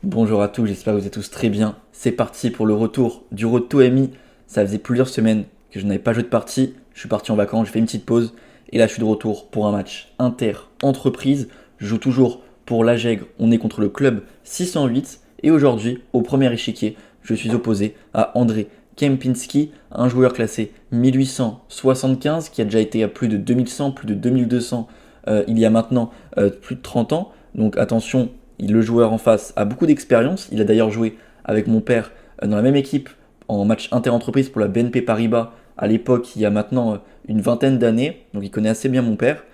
Bonjour à tous, j'espère que vous êtes tous très bien. C'est parti pour le retour du Road to MI. Ça faisait plusieurs semaines que je n'avais pas joué de partie. Je suis parti en vacances, j'ai fait une petite pause. Et là, je suis de retour pour un match inter-entreprise. Je joue toujours pour l'Agègre. On est contre le club 608. Et aujourd'hui, au premier échiquier, je suis opposé à André Kempinski, un joueur classé 1875 qui a déjà été à plus de 2100, plus de 2200 il y a maintenant plus de 30 ans. Donc attention, le joueur en face a beaucoup d'expérience. Il a d'ailleurs joué avec mon père dans la même équipe en match inter-entreprise pour la BNP Paribas à l'époque, il y a maintenant une vingtaine d'années. Donc il connaît assez bien mon père.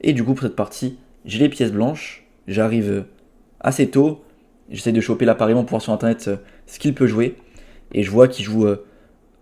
Et du coup, pour cette partie, j'ai les pièces blanches. J'arrive assez tôt. J'essaie de choper l'appareil pour voir sur internet ce qu'il peut jouer. Et je vois qu'il joue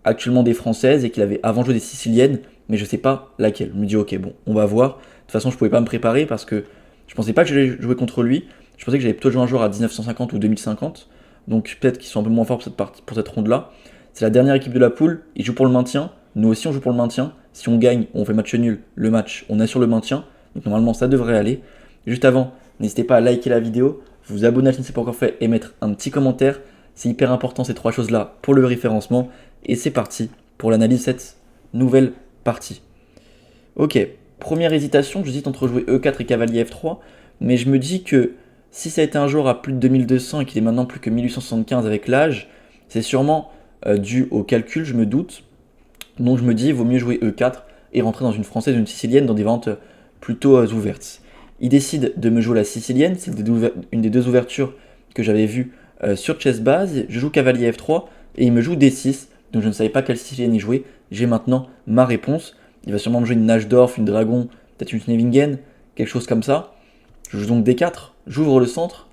actuellement des françaises et qu'il avait avant joué des siciliennes, mais je sais pas laquelle. Je me dis, ok, bon, on va voir. De toute façon, je pouvais pas me préparer parce que je pensais pas que j'allais jouer contre lui. Je pensais que j'allais plutôt jouer un joueur à 1950 ou 2050. Donc peut-être qu'ils sont un peu moins forts pour cette partie, pour cette ronde-là. C'est la dernière équipe de la poule. Ils jouent pour le maintien. Nous aussi, on joue pour le maintien. Si on gagne, on fait match nul. Le match, on assure le maintien. Donc normalement, ça devrait aller. Juste avant, n'hésitez pas à liker la vidéo, vous abonner si ce n'est pas encore fait et mettre un petit commentaire. C'est hyper important ces trois choses-là pour le référencement. Et c'est parti pour l'analyse de cette nouvelle partie. Ok, première hésitation, j'hésite entre jouer E4 et cavalier F3, mais je me dis que si ça a été un joueur à plus de 2200 et qu'il est maintenant plus que 1875 avec l'âge, c'est sûrement dû au calcul, je me doute. Donc je me dis, il vaut mieux jouer E4 et rentrer dans une française ou une sicilienne dans des ventes plutôt ouvertes. Il décide de me jouer la sicilienne, c'est une des deux ouvertures que j'avais vues sur Chessbase. Je joue cavalier F3 et il me joue D6, donc je ne savais pas quelle sicilienne il jouait. J'ai maintenant ma réponse. Il va sûrement me jouer une Najdorf, une Dragon, peut-être une Snevingen, quelque chose comme ça. Je joue donc D4, j'ouvre le centre,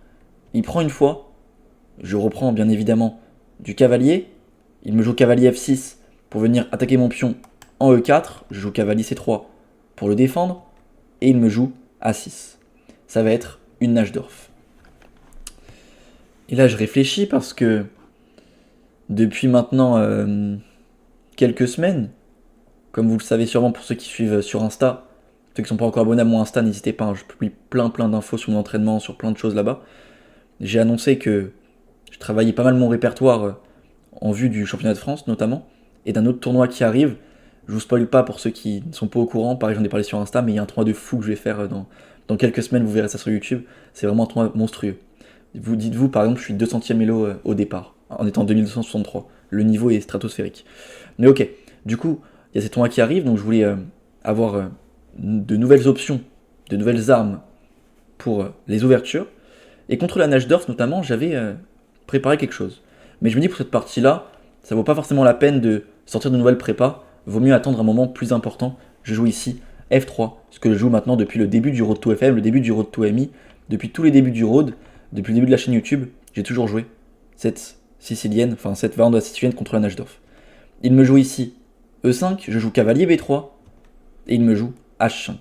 il prend une fois, je reprends bien évidemment du cavalier, il me joue cavalier F6 pour venir attaquer mon pion en E4, je joue cavalier C3 pour le défendre, et il me joue A6. Ça va être une Najdorf. Et là je réfléchis parce que depuis maintenant quelques semaines, comme vous le savez sûrement pour ceux qui suivent sur Insta, ceux qui ne sont pas encore abonnés à mon Insta, n'hésitez pas, hein, je publie plein d'infos sur mon entraînement, sur plein de choses là-bas. J'ai annoncé que je travaillais pas mal mon répertoire en vue du championnat de France notamment, et d'un autre tournoi qui arrive. Je vous spoil pas pour ceux qui ne sont pas au courant, pareil j'en ai parlé sur Insta, mais il y a un tournoi de fou que je vais faire dans quelques semaines, vous verrez ça sur YouTube, c'est vraiment un tournoi monstrueux. Vous dites-vous par exemple je suis 200e Elo au départ, en étant 2263, le niveau est stratosphérique. Mais ok, du coup, il y a ces tournois qui arrivent, donc je voulais avoir de nouvelles options, de nouvelles armes pour les ouvertures. Et contre la Najdorf notamment, j'avais préparé quelque chose. Mais je me dis pour cette partie-là, ça vaut pas forcément la peine de sortir de nouvelles prépas, vaut mieux attendre un moment plus important. Je joue ici F3, ce que je joue maintenant depuis le début du Road to FM, le début du Road to MI, depuis tous les débuts du Road, depuis le début de la chaîne YouTube, j'ai toujours joué cette sicilienne, enfin cette variante de la sicilienne contre la Najdorf. Il me joue ici E5, je joue cavalier B3, et il me joue H5.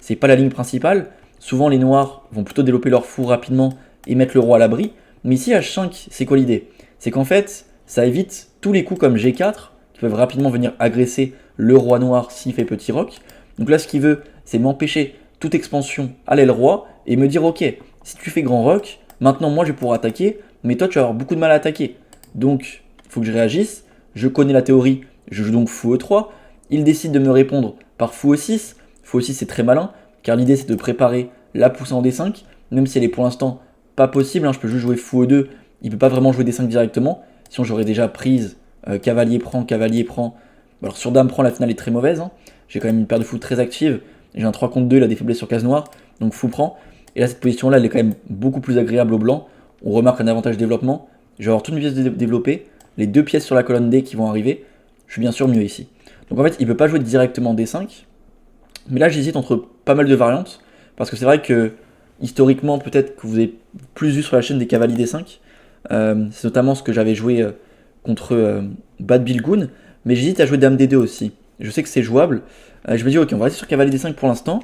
C'est pas la ligne principale, souvent les noirs vont plutôt développer leur fou rapidement et mettre le roi à l'abri, mais ici H5, c'est quoi l'idée? C'est qu'en fait, ça évite tous les coups comme G4, qui peuvent rapidement venir agresser le roi noir s'il fait petit roc. Donc là, ce qu'il veut, c'est m'empêcher toute expansion à l'aile roi, et me dire, ok, si tu fais grand roc, maintenant moi je vais pouvoir attaquer, mais toi tu vas avoir beaucoup de mal à attaquer. Donc, il faut que je réagisse, je connais la théorie, je joue donc fou E3, il décide de me répondre par fou E6. Fou E6 c'est très malin, car l'idée c'est de préparer la poussée en D5, même si elle est pour l'instant pas possible, hein, je peux juste jouer fou E2, il peut pas vraiment jouer D5 directement, sinon j'aurais déjà prise cavalier prend. Alors sur dame prend, la finale est très mauvaise, hein. J'ai quand même une paire de fous très active, j'ai un 3 contre 2, il a des faiblesses sur case noire, donc fou prend, et là cette position là elle est quand même beaucoup plus agréable au blanc, on remarque un avantage développement, je vais avoir toutes mes pièces développées, les deux pièces sur la colonne D qui vont arriver, je suis bien sûr mieux ici. Donc en fait, il ne peut pas jouer directement D5. Mais là, j'hésite entre pas mal de variantes. Parce que c'est vrai que, historiquement, peut-être que vous avez plus vu sur la chaîne des cavaliers D5. C'est notamment ce que j'avais joué contre Bad Bilgoon. Mais j'hésite à jouer Dame D2 aussi. Je sais que c'est jouable. Je me dis, ok, on va rester sur cavalier D5 pour l'instant.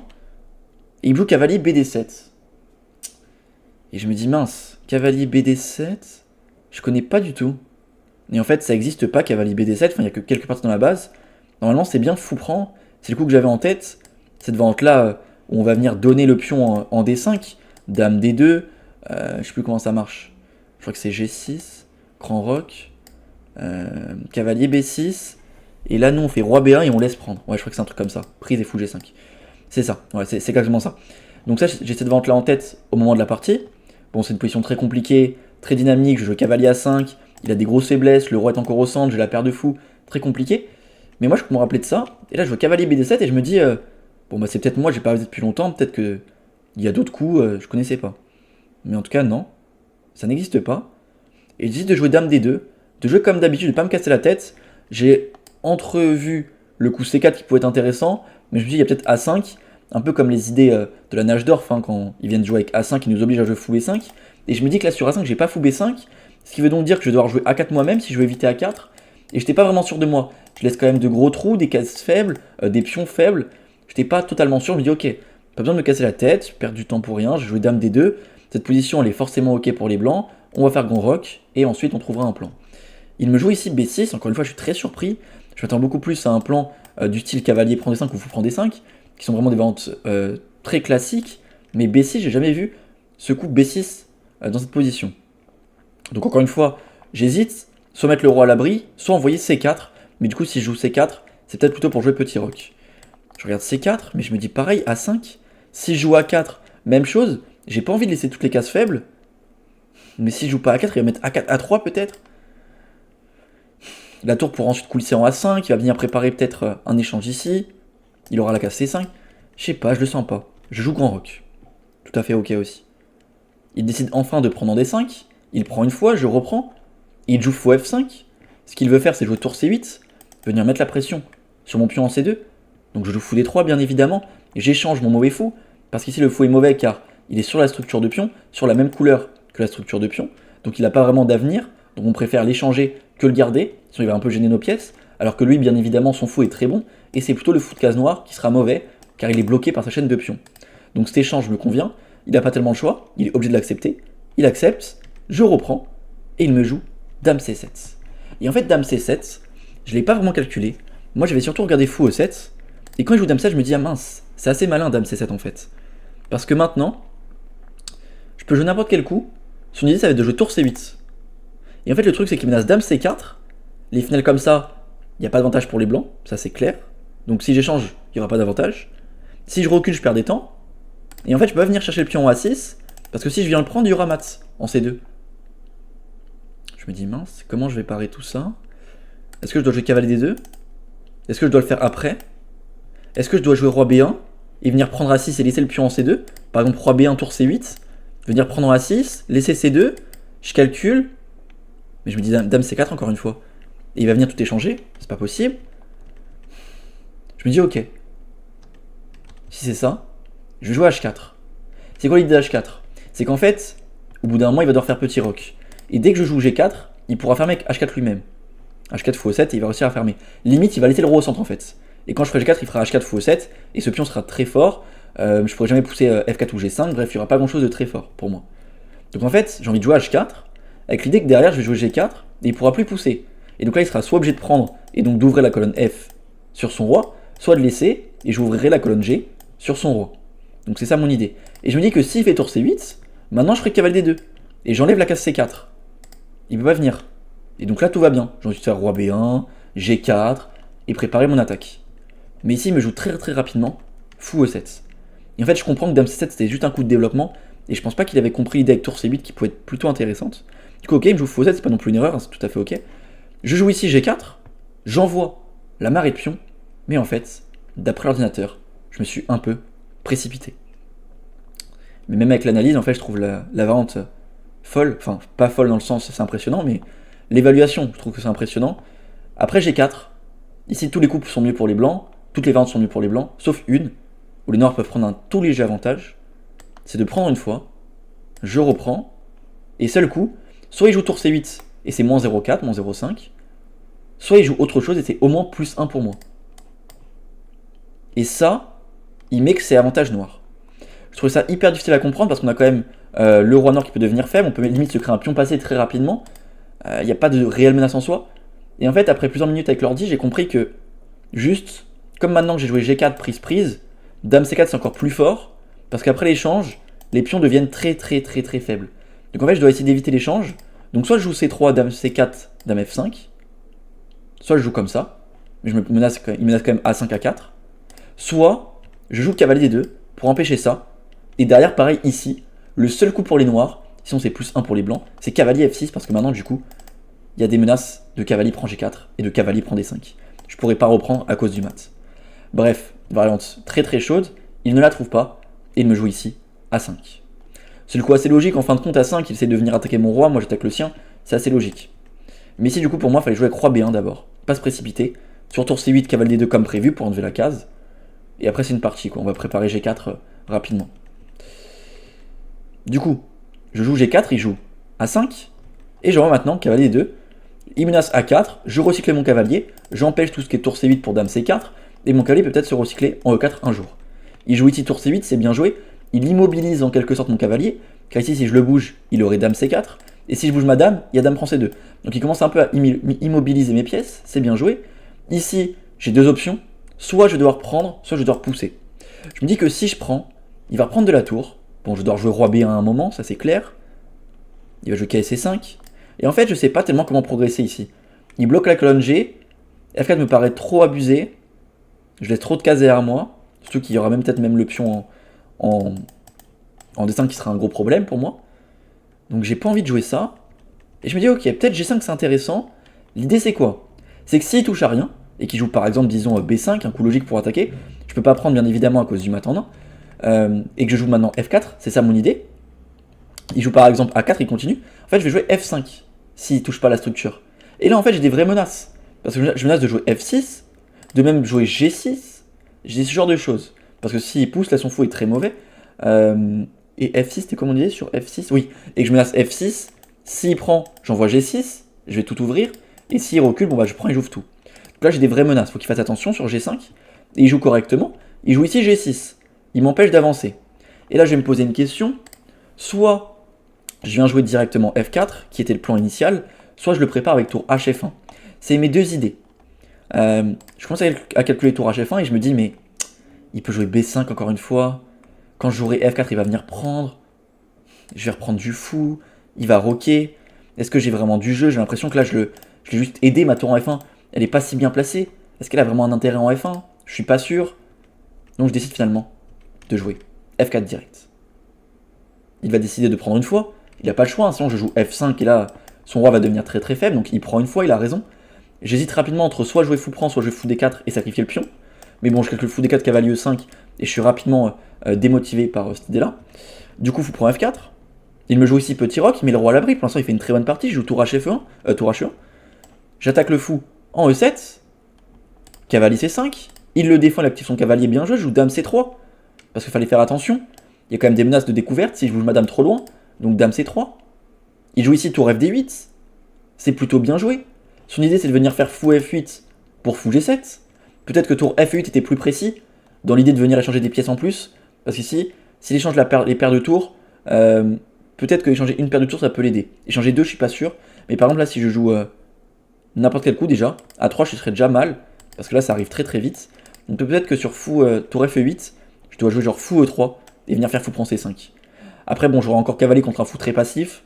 Et il joue cavalier BD7. Et je me dis, mince, cavalier BD7, je connais pas du tout. Et en fait, ça n'existe pas, cavalier BD7, enfin, il n'y a que quelques parties dans la base. Normalement, c'est bien fou prend, c'est le coup que j'avais en tête. Cette vente-là, où on va venir donner le pion en D5, dame D2, je sais plus comment ça marche. Je crois que c'est G6, grand roc, cavalier B6. Et là, nous, on fait roi B1 et on laisse prendre. Ouais, je crois que c'est un truc comme ça. Prise et fou G5. C'est ça, ouais, c'est exactement ça. Donc ça, j'ai cette vente là en tête au moment de la partie. Bon, c'est une position très compliquée, très dynamique. Je joue cavalier A5, il a des grosses faiblesses, le roi est encore au centre, j'ai la paire de fou, très compliqué. Mais moi, je peux me rappeler de ça. Et là, je vois cavalier BD7 et je me dis, bon, bah, c'est peut-être moi, j'ai pas visé depuis longtemps, peut-être qu'il y a d'autres coups, je connaissais pas. Mais en tout cas, non, ça n'existe pas. Et je décide de jouer dame D2, de jouer comme d'habitude, de pas me casser la tête. J'ai entrevu le coup C4 qui pouvait être intéressant, mais je me dis, il y a peut-être A5, un peu comme les idées de la nage d'or, quand ils viennent jouer avec A5, ils nous obligent à jouer fou B5. Et je me dis que là, sur A5, j'ai pas fou B5, ce qui veut donc dire que je vais devoir jouer A4 moi-même si je veux éviter A4. Et j'étais pas vraiment sûr de moi. Je laisse quand même de gros trous, des cases faibles, des pions faibles. J'étais pas totalement sûr, je me dis ok, pas besoin de me casser la tête, perdre du temps pour rien, je joue dame D2. Cette position elle est forcément ok pour les blancs, on va faire grand roc, et ensuite on trouvera un plan. Il me joue ici B6, encore une fois je suis très surpris. Je m'attends beaucoup plus à un plan du style cavalier prend D5 ou fou prend D5, qui sont vraiment des variantes très classiques, mais B6 j'ai jamais vu ce coup B6 dans cette position. Donc encore une fois, j'hésite, soit mettre le roi à l'abri, soit envoyer C4, mais du coup si je joue C4, c'est peut-être plutôt pour jouer petit roc. Je regarde C4, mais je me dis pareil, A5, si je joue A4, même chose, j'ai pas envie de laisser toutes les cases faibles, mais si je joue pas A4, il va mettre A4, A3 peut-être. La tour pourra ensuite coulisser en A5, il va venir préparer peut-être un échange ici, il aura la case C5, je sais pas, je le sens pas. Je joue grand roc, tout à fait ok aussi. Il décide enfin de prendre en D5, il prend une fois, je reprends, il joue fou F5, ce qu'il veut faire c'est jouer tour C8, venir mettre la pression sur mon pion en C2, donc je joue fou D3 bien évidemment, et j'échange mon mauvais fou, parce qu'ici le fou est mauvais car il est sur la structure de pion, sur la même couleur que la structure de pion, donc il n'a pas vraiment d'avenir, donc on préfère l'échanger que le garder, sinon il va un peu gêner nos pièces, alors que lui bien évidemment son fou est très bon, et c'est plutôt le fou de case noire qui sera mauvais, car il est bloqué par sa chaîne de pions. Donc cet échange me convient, il n'a pas tellement le choix, il est obligé de l'accepter, il accepte, je reprends, et il me joue dame C7. Et en fait dame C7, je ne l'ai pas vraiment calculé, moi j'avais surtout regardé fou E7, et quand il joue dame 7, je me dis ah mince, c'est assez malin dame C7 en fait. Parce que maintenant, je peux jouer n'importe quel coup, son idée ça va être de jouer tour C8. Et en fait le truc c'est qu'il menace dame C4, les finales comme ça, il n'y a pas d'avantage pour les blancs, ça c'est clair. Donc si j'échange, il n'y aura pas d'avantage. Si je recule, je perds des temps. Et en fait je peux pas venir chercher le pion en A6, parce que si je viens le prendre, il y aura mat en C2. Je me dis mince, comment je vais parer tout ça? Est-ce que je dois jouer cavalier D2? Est-ce que je dois le faire après? Est-ce que je dois jouer roi B1 et venir prendre A6 et laisser le pion en C2? Par exemple roi B1 tour C8, venir prendre en A6, laisser C2, je calcule, mais je me dis dame C4 encore une fois. Et il va venir tout échanger, c'est pas possible. Je me dis ok, si c'est ça, je vais jouer H4. C'est quoi l'idée de H4? C'est qu'en fait, au bout d'un moment il va devoir faire petit roc. Et dès que je joue G4, il pourra fermer avec H4 lui-même. H4 fou E7 et il va réussir à fermer. Limite il va laisser le roi au centre en fait. Et quand je ferai G4, il fera H4 fou E7, et ce pion sera très fort. Je pourrai jamais pousser F4 ou G5, bref, il n'y aura pas grand chose de très fort pour moi. Donc en fait, j'ai envie de jouer H4, avec l'idée que derrière, je vais jouer G4, et il pourra plus pousser. Et donc là, il sera soit obligé de prendre, et donc d'ouvrir la colonne F sur son roi, soit de laisser, et j'ouvrirai la colonne G sur son roi. Donc c'est ça mon idée. Et je me dis que s'il fait tour C8, maintenant je ferai cavalier D2, et j'enlève la case C4. Il peut pas venir. Et donc là, tout va bien. J'ai envie de faire roi B1, G4, et préparer mon attaque. Mais ici, il me joue très très rapidement fou E7. Et en fait, je comprends que dame C7 c'était juste un coup de développement, et je pense pas qu'il avait compris l'idée avec tour C8 qui pouvait être plutôt intéressante. Du coup, ok, il me joue fou E7, c'est pas non plus une erreur, hein, c'est tout à fait ok. Je joue ici G4, j'envoie la marée de pion, mais en fait, d'après l'ordinateur, je me suis un peu précipité. Mais même avec l'analyse, en fait, je trouve la variante folle, enfin, pas folle dans le sens c'est impressionnant, mais l'évaluation, je trouve que c'est impressionnant. Après G4, ici tous les coups sont mieux pour les blancs, toutes les variantes sont mieux pour les blancs, sauf une, où les noirs peuvent prendre un tout léger avantage, c'est de prendre une fois, je reprends, et seul coup, soit il joue tour C8, et c'est moins 0,4, moins 0,5, soit il joue autre chose, et c'est au moins plus 1 pour moi. Et ça, il met que c'est avantage noir. Je trouve ça hyper difficile à comprendre, parce qu'on a quand même le roi noir qui peut devenir faible, on peut limite se créer un pion passé très rapidement, il n'y a pas de réelle menace en soi, et en fait, après plusieurs minutes avec l'ordi, j'ai compris que, juste, comme maintenant que j'ai joué G4 prise, dame C4 c'est encore plus fort, parce qu'après l'échange, les pions deviennent très faibles. Donc en fait je dois essayer d'éviter l'échange, Donc soit je joue C3, Dame C4, Dame F5, soit je joue comme ça, mais il menace quand même A5, A4, soit je joue cavalier D2 pour empêcher ça, et derrière pareil ici, le seul coup pour les noirs, sinon c'est plus 1 pour les blancs, c'est cavalier F6 parce que maintenant du coup, il y a des menaces de cavalier prend G4 et de cavalier prend D5. Je pourrais pas reprendre à cause du mat. Bref, variante très très chaude, il ne la trouve pas, et il me joue ici A5. C'est le coup assez logique, en fin de compte A5, il essaie de venir attaquer mon roi, moi j'attaque le sien, c'est assez logique. Mais ici du coup pour moi il fallait jouer avec roi B1 d'abord, pas se précipiter, sur tour C8, cavalier D2 comme prévu pour enlever la case, et après c'est une partie quoi, on va préparer G4 rapidement. Du coup, je joue G4, il joue A5, et je vois maintenant cavalier D2, il menace A4, je recycle mon cavalier, j'empêche tout ce qui est tour C8 pour dame C4, et mon cavalier peut peut-être se recycler en E4 un jour. Il joue ici tour C8, c'est bien joué, il immobilise en quelque sorte mon cavalier, car ici si je le bouge, il aurait dame C4, et si je bouge ma dame, il y a dame prend C2. Donc il commence un peu à immobiliser mes pièces, c'est bien joué. Ici, j'ai deux options, soit je vais devoir prendre, soit je vais devoir pousser. Je me dis que si je prends, il va reprendre de la tour, bon je dois jouer roi B1 à un moment, ça c'est clair, il va jouer KSC5, et en fait je sais pas tellement comment progresser ici. Il bloque la colonne G, F4 me paraît trop abusé, je laisse trop de cases derrière moi, surtout qu'il y aura peut-être même le pion en D5 qui sera un gros problème pour moi. Donc j'ai pas envie de jouer ça. Et je me dis ok, peut-être G5 c'est intéressant. L'idée c'est quoi? C'est que s'il touche à rien, et qu'il joue par exemple disons B5, un coup logique pour attaquer, je peux pas prendre bien évidemment à cause du mat en 1, et que je joue maintenant F4, c'est ça mon idée. Il joue par exemple A4, il continue. En fait je vais jouer F5, s'il touche pas la structure. Et là en fait j'ai des vraies menaces. Parce que je menace de jouer F6, de même jouer G6, j'ai ce genre de choses. Parce que s'il pousse, là son fou est très mauvais. Et F6, c'était comme on disait sur F6? Oui, et que je menace F6, s'il prend, j'envoie G6, je vais tout ouvrir, et s'il recule, bon bah je prends et j'ouvre tout. Donc là j'ai des vraies menaces, faut qu'il fasse attention sur G5, et il joue correctement, il joue ici G6, il m'empêche d'avancer. Et là je vais me poser une question, soit je viens jouer directement F4, qui était le plan initial, soit je le prépare avec tour HF1. C'est mes deux idées. Je commence à calculer tour HF1 et je me dis mais il peut jouer B5 encore une fois. Quand je jouerai F4, il va venir prendre. Je vais reprendre du fou. Il va roquer. Est-ce que j'ai vraiment du jeu? J'ai l'impression que là, je l'ai juste aidé. Ma tour en F1, elle est pas si bien placée. Est-ce qu'elle a vraiment un intérêt en F1? Je suis pas sûr. Donc je décide finalement de jouer F4 direct. Il va décider de prendre une fois. Il n'a pas le choix. Sinon, je joue F5 et là, son roi va devenir très très faible. Donc il prend une fois, il a raison. J'hésite rapidement entre soit jouer fou prend, soit jouer fou D4 et sacrifier le pion. Mais bon, je calcule fou D4 cavalier E5 et je suis rapidement démotivé par cette idée-là. Du coup, fou prend F4. Il me joue ici petit roc, il met le roi à l'abri. Pour l'instant, il fait une très bonne partie. Je joue tour HF1, tour H1. J'attaque le fou en E7. Cavalier C5. Il le défend, il active son cavalier bien joué. Je joue dame C3. Parce qu'il fallait faire attention. Il y a quand même des menaces de découverte si je bouge ma dame trop loin. Donc dame C3. Il joue ici tour FD8. C'est plutôt bien joué. Son idée, c'est de venir faire fou F8 pour fou G7. Peut-être que tour F8 était plus précis, dans l'idée de venir échanger des pièces en plus. Parce qu'ici, s'il échange les paires de tours, peut-être qu'échanger une paire de tours, ça peut l'aider. Échanger deux, je suis pas sûr. Mais par exemple, là, si je joue n'importe quel coup déjà, à 3, je serais déjà mal. Parce que là, ça arrive très très vite. Donc peut-être que sur fou tour F8, je dois jouer genre fou E3 et venir faire fou prend C5. Après, bon, j'aurai encore cavalier contre un fou très passif.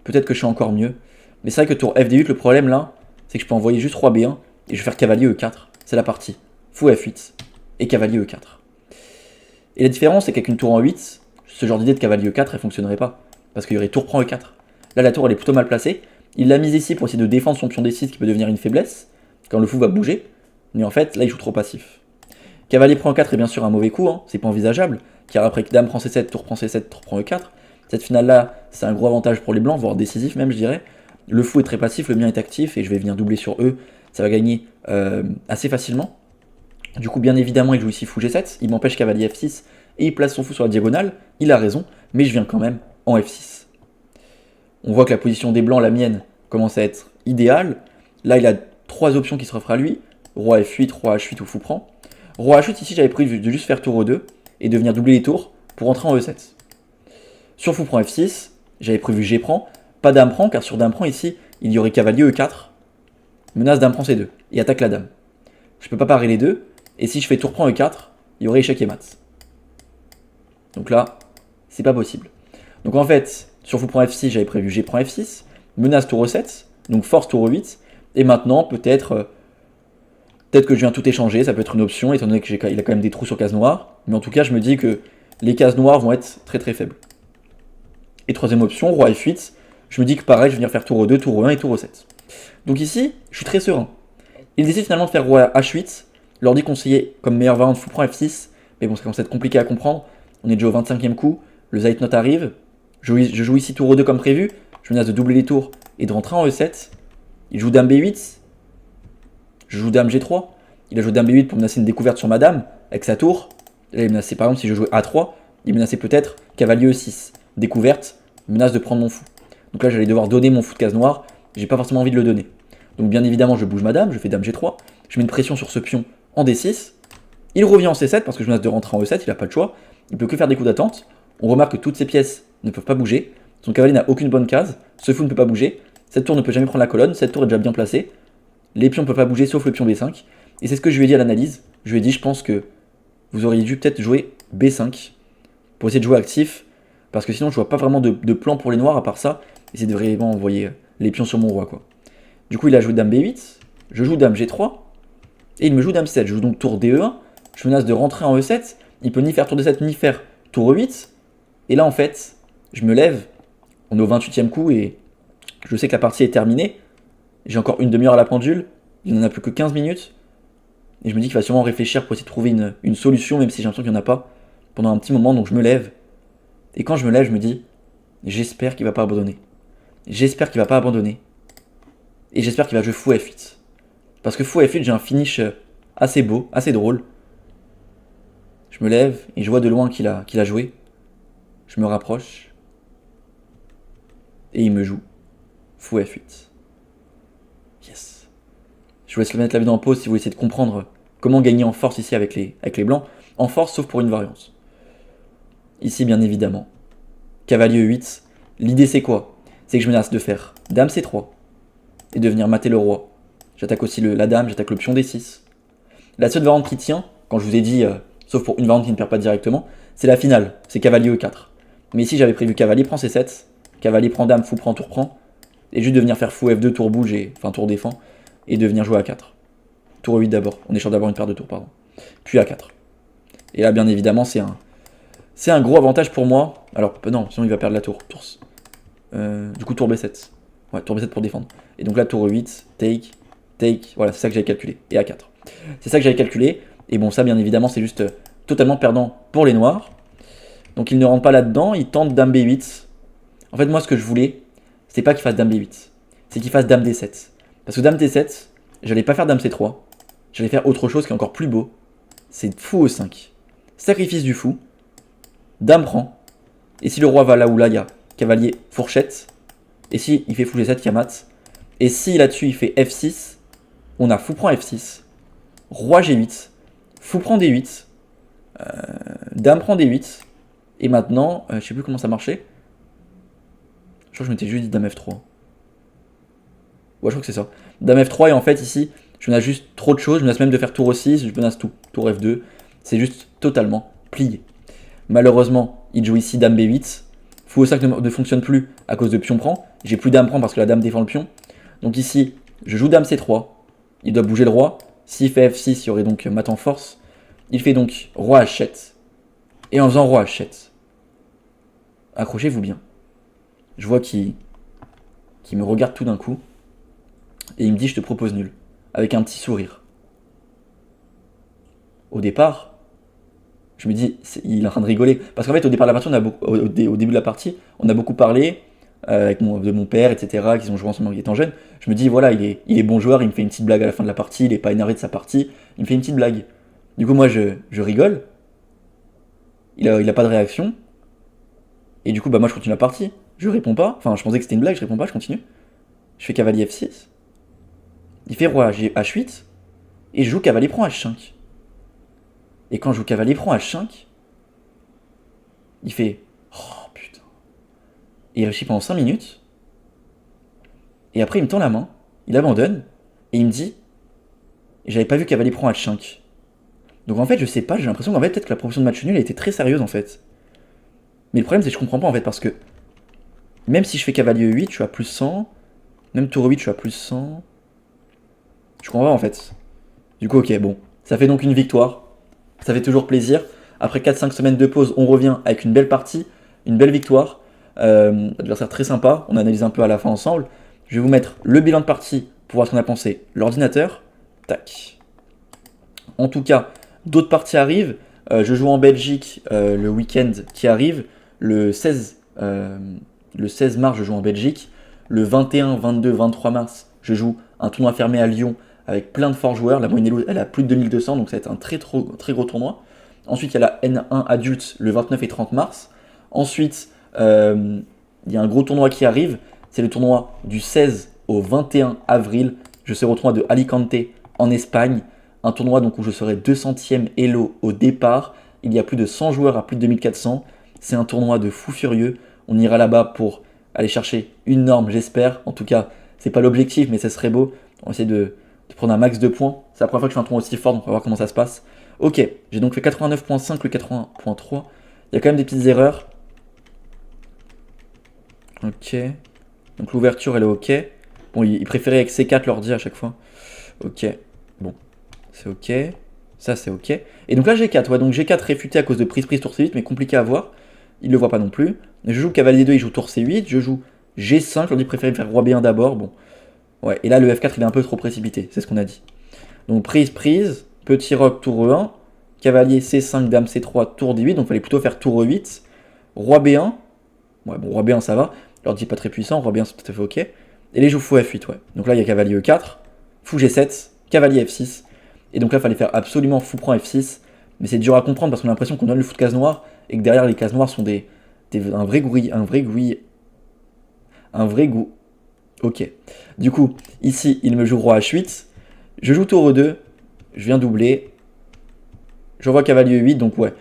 Peut-être que je suis encore mieux. Mais c'est vrai que tour FD8, le problème là, c'est que je peux envoyer juste roi B1 et je vais faire cavalier E4. C'est la partie. Fou F8 et cavalier E4. Et la différence, c'est qu'avec une tour en 8, ce genre d'idée de cavalier E4, elle fonctionnerait pas. Parce qu'il y aurait tour prend E4. Là, la tour, elle est plutôt mal placée. Il l'a mise ici pour essayer de défendre son pion D6 qui peut devenir une faiblesse, quand le fou va bouger. Mais en fait, là, il joue trop passif. Cavalier prend E4 est bien sûr un mauvais coup, hein, c'est pas envisageable. Car après dame prend C7, tour prend C7, tour prend E4. Cette finale-là, c'est un gros avantage pour les blancs, voire décisif même, je dirais. Le fou est très passif, le mien est actif, et je vais venir doubler sur eux. Ça va gagner assez facilement. Du coup, bien évidemment, il joue ici fou G7, il m'empêche cavalier F6, et il place son fou sur la diagonale. Il a raison, mais je viens quand même en F6. On voit que la position des blancs, la mienne, commence à être idéale. Là, il a trois options qui s'offrent à lui. Roi F8, roi H8 ou fou prend. Roi H8, ici, j'avais prévu de juste faire tour E2, et de venir doubler les tours pour entrer en E7. Sur fou prend F6, j'avais prévu G prend, pas dame prend, car sur dame prend, ici, il y aurait cavalier E4, menace dame prend C2, et attaque la dame. Je peux pas parer les deux, et si je fais tour prend E4, il y aurait échec et mat. Donc là, c'est pas possible. Donc en fait, sur fou prend F6, j'avais prévu G prend F6, menace tour E7, donc force tour E8, et maintenant peut-être que je viens tout échanger, ça peut être une option, étant donné qu'il a quand même des trous sur case noire, mais en tout cas je me dis que les cases noires vont être très très faibles. Et troisième option, roi F8, je me dis que pareil, je vais venir faire tour E2, tour E1 et tour E7. Donc ici, je suis très serein. Il décide finalement de faire roi H8, l'ordi conseillé comme meilleure variante fou prend F6, mais bon, ça commence à être compliqué à comprendre. On est déjà au 25e coup, le Zeitnot arrive, je joue ici tour E2 comme prévu, je menace de doubler les tours et de rentrer en E7. Il joue dame B8, je joue dame G3, il a joué dame B8 pour menacer une découverte sur ma dame, avec sa tour. Là, il menaçait par exemple si je jouais A3, il menaçait peut-être cavalier E6, découverte, menace de prendre mon fou. Donc là, j'allais devoir donner mon fou de case noire, j'ai pas forcément envie de le donner. Donc bien évidemment, je bouge ma dame, je fais dame G3, je mets une pression sur ce pion en D6, il revient en C7 parce que je menace de rentrer en E7, il n'a pas le choix, il peut que faire des coups d'attente. On remarque que toutes ces pièces ne peuvent pas bouger, son cavalier n'a aucune bonne case, ce fou ne peut pas bouger, cette tour ne peut jamais prendre la colonne, cette tour est déjà bien placée, les pions ne peuvent pas bouger sauf le pion B5, et c'est ce que je lui ai dit à l'analyse, je lui ai dit je pense que vous auriez dû peut-être jouer B5 pour essayer de jouer actif, parce que sinon je vois pas vraiment de plan pour les noirs à part ça, essayer de vraiment envoyer les pions sur mon roi quoi. Du coup il a joué dame B8, je joue dame G3, et il me joue dame C7, je joue donc tour DE1, je menace de rentrer en E7, il peut ni faire tour D7 ni faire tour E8, et là en fait, je me lève, on est au 28e coup et je sais que la partie est terminée, j'ai encore une demi-heure à la pendule, il n'en a plus que 15 minutes, et je me dis qu'il va sûrement réfléchir pour essayer de trouver une solution, même si j'ai l'impression qu'il n'y en a pas, pendant un petit moment, donc je me lève, et quand je me lève, je me dis, j'espère qu'il va pas abandonner, j'espère qu'il va pas abandonner, et j'espère qu'il va jouer fou F8, parce que fou F8, j'ai un finish assez beau, assez drôle. Je me lève et je vois de loin qu'il a joué. Je me rapproche. Et il me joue fou F8. Yes. Je vous laisse mettre la vidéo en pause si vous voulez essayer de comprendre comment gagner en force ici avec les blancs. En force, sauf pour une variance. Ici, bien évidemment, cavalier E8. L'idée, c'est quoi? C'est que je menace de faire dame C3 et de venir mater le roi. J'attaque aussi la dame, j'attaque le pion D6. La seule variante qui tient, quand je vous ai dit, sauf pour une variante qui ne perd pas directement, c'est la finale, c'est cavalier E4. Mais ici j'avais prévu cavalier prend C7, cavalier prend dame, fou prend, tour prend, et juste de venir faire fou F2, tour bouge, enfin tour défend, et de venir jouer A4. Tour E8 d'abord, on échange d'abord une paire de tours, pardon. Puis A4. Et là bien évidemment c'est un gros avantage pour moi, alors non, sinon il va perdre la tour. Du coup tour B7. Ouais, tour B7 pour défendre. Et donc là tour E8, take, voilà, c'est ça que j'avais calculé, et A4. C'est ça que j'avais calculé, et bon ça bien évidemment c'est juste totalement perdant pour les noirs. Donc il ne rentre pas là-dedans, il tente dame B8. En fait moi ce que je voulais, c'est pas qu'il fasse dame B8, c'est qu'il fasse dame D7. Parce que dame D7, j'allais pas faire dame C3, j'allais faire autre chose qui est encore plus beau, c'est fou E5. Sacrifice du fou, dame prend, et si le roi va là où là il y a cavalier fourchette, et si il fait fou G7 il y a mat, et si là-dessus il fait F6, on a fou prend F6, roi G8, fou prend D8, dame prend D8, et maintenant, je sais plus comment ça marchait. Je crois que je m'étais juste dit dame F3. Ouais, je crois que c'est ça. Dame F3, et en fait, ici, je menace juste trop de choses. Je menace même de faire tour E6, je menace tout. Tour F2, c'est juste totalement plié. Malheureusement, il joue ici dame B8. Fou E5 ne fonctionne plus à cause de pion prend. J'ai plus dame prend parce que la dame défend le pion. Donc ici, je joue dame C3. Il doit bouger le roi. S'il fait F6, il y aurait donc mat en force. Il fait donc roi H7. Et en faisant roi H7, accrochez-vous bien. Je vois qu'il me regarde tout d'un coup. Et il me dit je te propose nul. Avec un petit sourire. Au départ, je me dis il est en train de rigoler. Parce qu'en fait au départ de la partie, au début de la partie, on a beaucoup parlé de mon père, etc. Qu'ils ont joué ensemble étant jeunes. Je me dis voilà, il est bon joueur, il me fait une petite blague à la fin de la partie, il est pas énervé de sa partie, il me fait une petite blague. Du coup moi je rigole. Il a pas de réaction. Et du coup, bah moi je continue la partie. Je réponds pas. Enfin, je pensais que c'était une blague, je réponds pas, je continue. Je fais cavalier F6. Il fait roi H8. Et je joue cavalier prend H5. Et quand je joue cavalier prend H5, il fait oh putain. Et il réussit pendant 5 minutes. Et après, il me tend la main. Il abandonne. Et il me dit j'avais pas vu cavalier prend H5. Donc en fait, je sais pas, j'ai l'impression qu'en fait, peut-être que la proposition de match nul a été très sérieuse en fait. Mais le problème, c'est que je comprends pas en fait, parce que même si je fais cavalier E8, je suis à plus 100, Même tour 8, je suis à plus 100. Je comprends pas en fait. Du coup, ok, bon. Ça fait donc une victoire. Ça fait toujours plaisir. Après 4-5 semaines de pause, on revient avec une belle partie, une belle victoire. Adversaire très sympa. On analyse un peu à la fin ensemble. Je vais vous mettre le bilan de partie pour voir ce qu'on a pensé. L'ordinateur. Tac. En tout cas, d'autres parties arrivent. Je joue en Belgique le week-end qui arrive. Le 16 mars, je joue en Belgique. Le 21, 22, 23 mars, je joue un tournoi fermé à Lyon avec plein de forts joueurs. La moyenne elle a plus de 2200, donc ça va être un très gros tournoi. Ensuite, il y a la N1 adulte le 29 et 30 mars. Ensuite, il y a un gros tournoi qui arrive. C'est le tournoi du 16 au 21 avril. Je serai au tournoi de Alicante en Espagne. Un tournoi donc où je serai 200e Elo au départ. Il y a plus de 100 joueurs à plus de 2400. C'est un tournoi de fou furieux. On ira là-bas pour aller chercher une norme, j'espère. En tout cas, c'est pas l'objectif, mais ça serait beau. On va essayer de prendre un max de points. C'est la première fois que je fais un tournoi aussi fort, donc on va voir comment ça se passe. Ok, j'ai donc fait 89.5, le 80.3. Il y a quand même des petites erreurs. Ok. Donc l'ouverture, elle est ok. Bon, il préférait avec C4 l'ordi à chaque fois. Ok. Bon, c'est ok. Ça, c'est ok. Et donc là, G4. Ouais, donc G4 réfuté à cause de prise tour C8, mais compliqué à voir. Il le voit pas non plus. Je joue cavalier 2, il joue tour C8. Je joue G5. L'ordi préférait faire roi B1 d'abord. Bon. Ouais, et là, le F4, il est un peu trop précipité. C'est ce qu'on a dit. Donc prise. Petit roc, tour E1. Cavalier C5, dame C3, tour D8. Donc il fallait plutôt faire tour E8. Roi B1. Ouais, bon, roi B1, ça va. L'ordi n'est pas très puissant. Roi B1, c'est tout à fait ok. Et les joues fou F8, ouais. Donc là, il y a cavalier E4. Fou G7. Cavalier F6. Et donc là, il fallait faire absolument fou prend F6. Mais c'est dur à comprendre parce qu'on a l'impression qu'on donne le fou de case noire et que derrière les cases noires sont un vrai goût. Ok. Du coup, ici, il me joue roi H8. Je joue tour E2. Je viens doubler. Je vois cavalier E8. Donc ouais,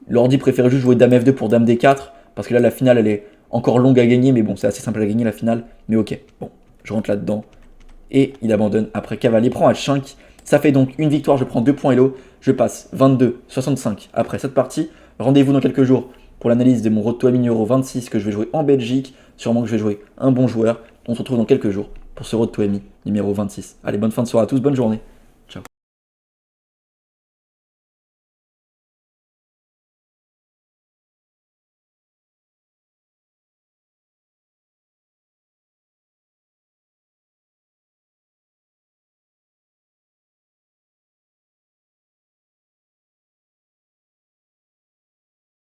l'ordi préfère juste jouer dame F2 pour dame D4. Parce que là, la finale, elle est encore longue à gagner. Mais bon, c'est assez simple à gagner la finale. Mais ok. Bon, je rentre là-dedans. Et il abandonne après cavalier. Prend H5. Ça fait donc une victoire. Je prends 2 points Elo. Je passe 22-65 après cette partie. Rendez-vous dans quelques jours pour l'analyse de mon Road to Ami numéro 26 que je vais jouer en Belgique. Sûrement que je vais jouer un bon joueur. On se retrouve dans quelques jours pour ce Road to Ami numéro 26. Allez, bonne fin de soirée à tous, bonne journée.